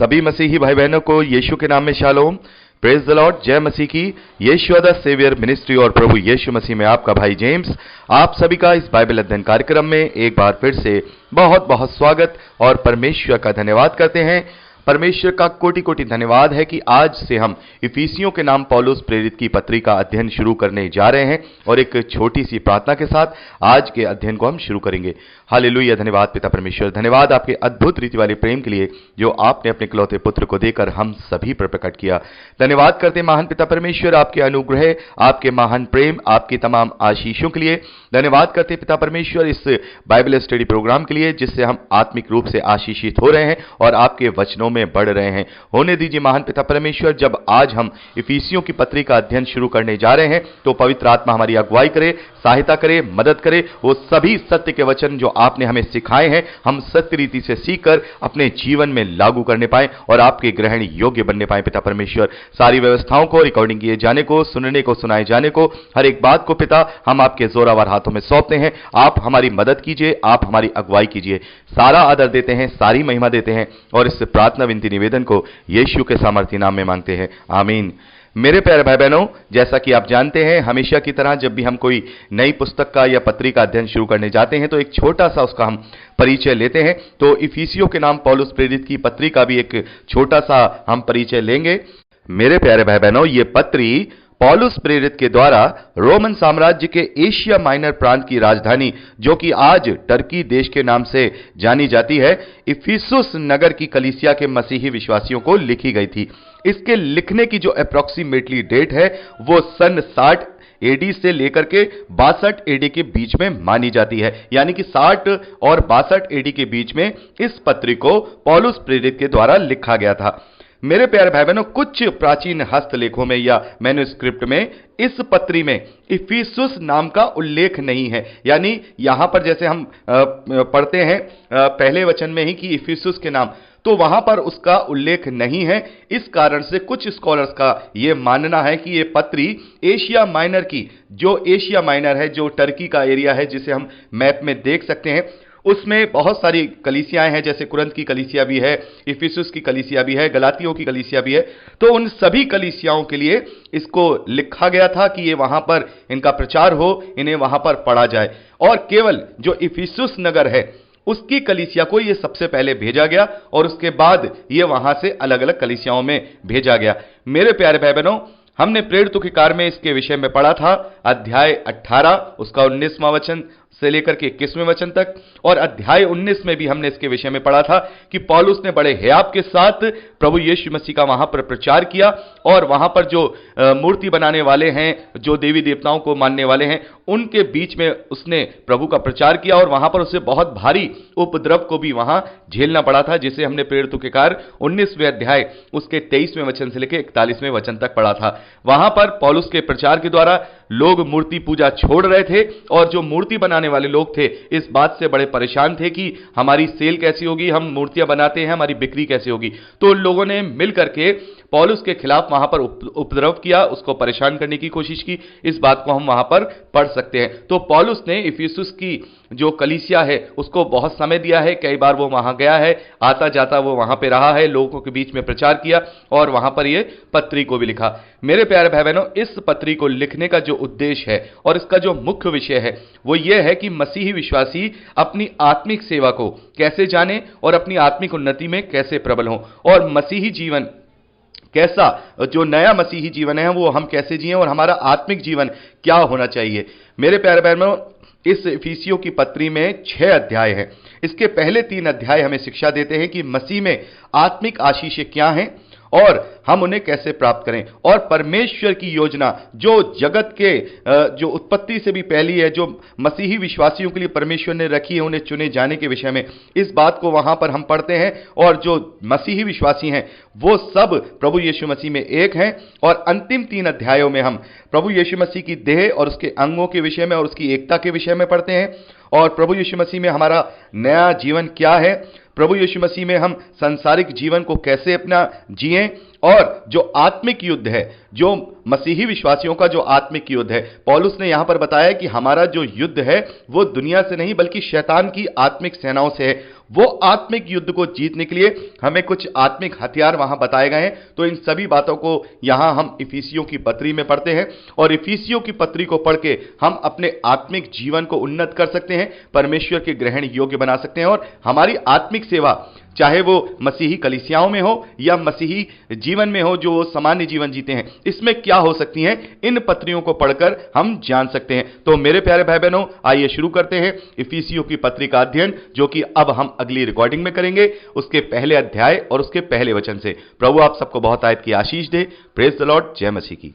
सभी मसीही भाई बहनों को यीशु के नाम में शालोम, प्रेज द लॉर्ड, जय मसीह की। यीशु द सेवियर मिनिस्ट्री और प्रभु यीशु मसीह में आपका भाई जेम्स आप सभी का इस बाइबल अध्ययन कार्यक्रम में एक बार फिर से बहुत बहुत स्वागत और परमेश्वर का धन्यवाद करते हैं। परमेश्वर का कोटि कोटि धन्यवाद है कि आज से हम इफिसियों के नाम पौलुस प्रेरित की पत्री का अध्ययन शुरू करने जा रहे हैं और एक छोटी सी प्रार्थना के साथ आज के अध्ययन को हम शुरू करेंगे। हालेलुया। धन्यवाद पिता परमेश्वर, धन्यवाद आपके अद्भुत रीति वाले प्रेम के लिए जो आपने अपने इकलौते पुत्र को देकर हम सभी पर प्रकट किया। धन्यवाद करते महान पिता परमेश्वर आपके अनुग्रह, आपके महान प्रेम, आपकी तमाम आशीषों के लिए। धन्यवाद करते पिता परमेश्वर इस बाइबल स्टडी प्रोग्राम के लिए जिससे हम आत्मिक रूप से आशीषित हो रहे हैं और आपके वचनों में बढ़ रहे हैं। होने दीजिए महान पिता परमेश्वर, जब आज हम इफिसियों की पत्री का अध्ययन शुरू करने जा रहे हैं तो पवित्र आत्मा हमारी अगुवाई करे, सहायता करे, मदद करे। वो सभी सत्य के वचन जो आपने हमें सिखाए हैं हम सत्य रीति से सीखकर अपने जीवन में लागू करने पाए और आपके ग्रहण योग्य बनने पाए। पिता परमेश्वर सारी व्यवस्थाओं को, रिकॉर्डिंग किए जाने को, सुनने को, सुनाए जाने को, हर एक बात को पिता हम आपके जोरावर हाथों में सौंपते हैं। आप हमारी मदद कीजिए, आप हमारी अगुवाई कीजिए। सारा आदर देते हैं, सारी महिमा देते हैं और इस प्रार्थना विनती निवेदन को यीशु के सामर्थी नाम में मांगते हैं, आमीन। मेरे प्यारे भाई बहनों, जैसा कि आप जानते हैं हमेशा की तरह जब भी हम कोई नई पुस्तक का या पत्री का अध्ययन शुरू करने जाते हैं तो एक छोटा सा उसका हम परिचय लेते हैं। तो इफिसियों के नाम पौलुस प्रेरित की पत्री का भी एक छोटा सा हम परिचय लेंगे। मेरे प्यारे भाई बहनों, ये पत्री पौलुस प्रेरित के द्वारा रोमन साम्राज्य के एशिया माइनर प्रांत की राजधानी जो कि आज टर्की देश के नाम से जानी जाती है, इफिसुस नगर की कलीसिया के मसीही विश्वासियों को लिखी गई थी। इसके लिखने की जो अप्रोक्सीमेटली डेट है वो सन 60 एडी से लेकर के 62 एडी के बीच में मानी जाती है। यानी कि 60 और 62 एडी के बीच में इस पत्री को पौलुस प्रेरित के द्वारा लिखा गया था। मेरे प्यारे भाई बहनों, कुछ प्राचीन हस्तलेखों में या मैन्युस्क्रिप्ट में इस पत्री में इफिसुस नाम का उल्लेख नहीं है। यानी यहां पर जैसे हम पढ़ते हैं पहले वचन में ही कि इफिसुस के नाम, तो वहां पर उसका उल्लेख नहीं है। इस कारण से कुछ स्कॉलर्स का यह मानना है कि यह पत्री एशिया माइनर की, जो एशिया माइनर है, जो टर्की का एरिया है जिसे हम मैप में देख सकते हैं, उसमें बहुत सारी कलीसियाएं हैं। जैसे कुरंत की कलीसिया भी है, इफिसुस की कलीसिया भी है, गलातियों की कलीसिया भी है। तो उन सभी कलीसियाओं के लिए इसको लिखा गया था कि ये वहां पर इनका प्रचार हो, इन्हें वहां पर पढ़ा जाए। और केवल जो इफिसुस नगर है उसकी कलीसिया को ये सबसे पहले भेजा गया और उसके बाद ये वहां से अलग अलग कलीसियाओं में भेजा गया। मेरे प्यारे भाई बहनों, हमने प्रेरितों के कार्य में इसके विषय में पढ़ा था, अध्याय 18 उसका 19वां वचन से लेकर के 21वें वचन तक, और अध्याय 19 में भी हमने इसके विषय में पढ़ा था कि पौलुस ने बड़े हियाव के साथ प्रभु यीशु मसीह का वहां पर प्रचार किया और वहां पर जो मूर्ति बनाने वाले हैं, जो देवी देवताओं को मानने वाले हैं, उनके बीच में उसने प्रभु का प्रचार किया और वहां पर उसे बहुत भारी उपद्रव को भी वहां झेलना पड़ा था, जिसे हमने प्रेरितों के कार्य 19वें अध्याय उसके 23वें वचन से लेकर 41वें वचन तक पढ़ा था। वहां पर पौलुस के प्रचार के द्वारा लोग मूर्ति पूजा छोड़ रहे थे और जो मूर्ति बनाने वाले लोग थे इस बात से बड़े परेशान थे कि हमारी सेल कैसी होगी, हम मूर्तियां बनाते हैं, हमारी बिक्री कैसे होगी। तो लोगों ने मिल करके पौलुस के खिलाफ वहां पर उपद्रव किया, उसको परेशान करने की कोशिश की। इस बात को हम वहां पर पढ़ सकते हैं। तो पौलुस ने इफिसुस की जो कलीसिया है उसको बहुत समय दिया है, कई बार वो वहां गया है, आता जाता वो वहां पे रहा है, लोगों के बीच में प्रचार किया और वहां पर ये पत्री को भी लिखा। मेरे प्यारे भाई बहनों, इस पत्री को लिखने का जो उद्देश्य है और इसका जो मुख्य विषय है वो ये है कि मसीही विश्वासी अपनी आत्मिक सेवा को कैसे जाने और अपनी आत्मिक उन्नति में कैसे प्रबल हो और मसीही जीवन कैसा, जो नया मसीही जीवन है वो हम कैसे जिएं और हमारा आत्मिक जीवन क्या होना चाहिए। मेरे प्यारे बहनों, इस इफिसियों की पत्री में 6 अध्याय हैं। इसके पहले 3 अध्याय हमें शिक्षा देते हैं कि मसीह में आत्मिक आशीषें क्या हैं और हम उन्हें कैसे प्राप्त करें, और परमेश्वर की योजना जो जगत के जो उत्पत्ति से भी पहली है, जो मसीही विश्वासियों के लिए परमेश्वर ने रखी है उन्हें चुने जाने के विषय में, इस बात को वहां पर हम पढ़ते हैं। और जो मसीही विश्वासी हैं वो सब प्रभु यीशु मसीह में एक हैं। और अंतिम 3 अध्यायों में हम प्रभु यीशु मसीह की देह और उसके अंगों के विषय में और उसकी एकता के विषय में पढ़ते हैं और प्रभु यीशु मसीह में हमारा नया जीवन क्या है, प्रभु यीशु मसीह में हम सांसारिक जीवन को कैसे अपना जिएं, और जो आत्मिक युद्ध है, जो मसीही विश्वासियों का जो आत्मिक युद्ध है, पौलुस ने यहां पर बताया कि हमारा जो युद्ध है वो दुनिया से नहीं बल्कि शैतान की आत्मिक सेनाओं से है। वो आत्मिक युद्ध को जीतने के लिए हमें कुछ आत्मिक हथियार वहां बताए गए हैं। तो इन सभी बातों को यहां हम इफिसियों की पत्री में पढ़ते हैं और इफिसियों की पत्री को पढ़ के हम अपने आत्मिक जीवन को उन्नत कर सकते हैं, परमेश्वर के ग्रहण योग्य बना सकते हैं और हमारी आत्मिक सेवा, चाहे वो मसीही कलीसियाओं में हो या मसीही जीवन में हो जो सामान्य जीवन जीते हैं, इसमें क्या हो सकती हैं, इन पत्रियों को पढ़कर हम जान सकते हैं। तो मेरे प्यारे भाई बहनों, आइए शुरू करते हैं इफिसियों की पत्री का अध्ययन, जो कि अब हम अगली रिकॉर्डिंग में करेंगे, उसके पहले अध्याय और उसके पहले वचन से। प्रभु आप सबको बहुत आयत की आशीष दे। Praise the Lord. जय मसीह की।